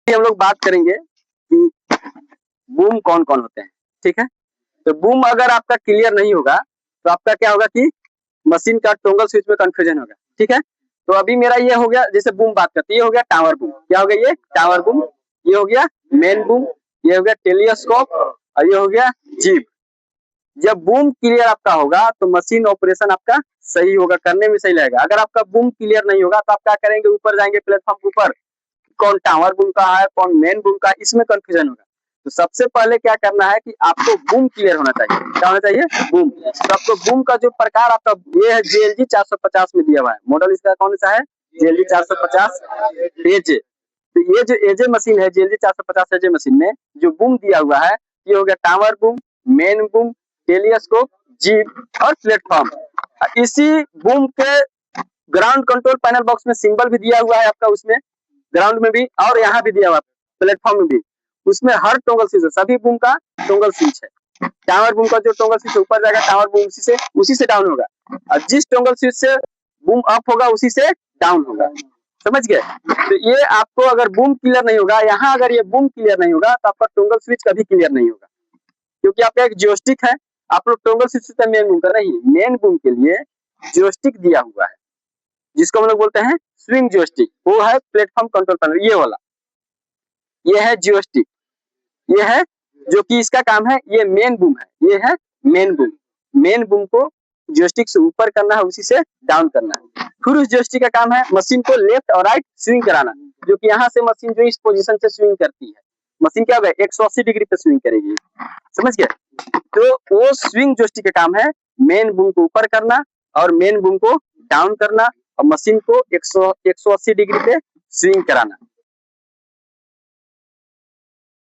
हम लोग बात करेंगे कि बूम कौन कौन होते हैं। ठीक है, तो बूम अगर आपका क्लियर नहीं होगा तो आपका क्या होगा कि मशीन का टोंगल स्विच में कंफ्यूजन होगा। ठीक है, तो अभी मेरा ये हो गया, जैसे बूम बात करते हैं, ये हो गया टावर बूम। क्या हो गया? ये टावर बूम। ये हो गया मेन बूम। ये हो गया टेलीस्कोप और ये हो गया जीप। जब बूम क्लियर आपका होगा तो मशीन ऑपरेशन आपका सही होगा, करने में सही लगेगा। अगर आपका बूम क्लियर नहीं होगा तो आप क्या करेंगे, ऊपर जाएंगे प्लेटफॉर्म के ऊपर, कौन टावर बूम का है कौन मेन बूम का, इसमें कंफ्यूजन होगा। तो सबसे पहले क्या करना है कि आपको बूम क्लियर होना चाहिए। क्या होना चाहिए? बूम। तो आपको बूम का जो प्रकार आपका ये है JLG 450 में दिया हुआ है। मॉडल इसका कौन सा है? JLG 450 AJ। तो ये जो AJ मशीन है, JLG 450 AJ मशीन में जो बूम दिया हुआ है, ये हो गया tower boom, main boom, telescope, jeep और प्लेटफॉर्म। इसी बूम के ग्राउंड कंट्रोल पैनल बॉक्स में सिंबल भी दिया हुआ है आपका, उसमें ग्राउंड में भी और यहाँ भी दिया हुआ प्लेटफॉर्म में भी। उसमें हर टोंगल स्विच है, सभी बूम का टोंगल स्विच है। टावर बूम का जो टोंगल स्विच ऊपर जाएगा, टावर बूम उसी से डाउन होगा, और जिस टोंगल स्विच से बूम अप होगा उसी से डाउन होगा। समझ गए? तो ये आपको अगर बूम क्लियर नहीं होगा, यहाँ अगर ये बूम क्लियर नहीं होगा तो आपका टोंगल स्विच कभी क्लियर नहीं होगा, क्योंकि आपका एक जोस्टिक है। आप लोग टोंगल स्विच से मेन बूम का नहीं, मेन बूम के लिए जोस्टिक दिया हुआ है जिसको हम लोग बोलते हैं स्विंग जोस्टिक। वो है प्लेटफॉर्म कंट्रोल पैनल, ये वाला, ये है जोस्टिक। ये है जो कि इसका काम है, ये मेन बूम है, ये है मेन बूम। मेन बूम को जोस्टिक से ऊपर करना है, उसी से डाउन करना है। फिर उस जोस्टिक का काम है मशीन को लेफ्ट और राइट स्विंग कराना, जो कि यहाँ से मशीन जो इस पोजीशन से स्विंग करती है, मशीन क्या होगा 180 डिग्री पे स्विंग करेगी। समझ गए? तो वो स्विंग जोस्टिक का काम है मेन बूम को ऊपर करना और मेन बूम को डाउन करना और मशीन को 180 डिग्री पे स्विंग कराना।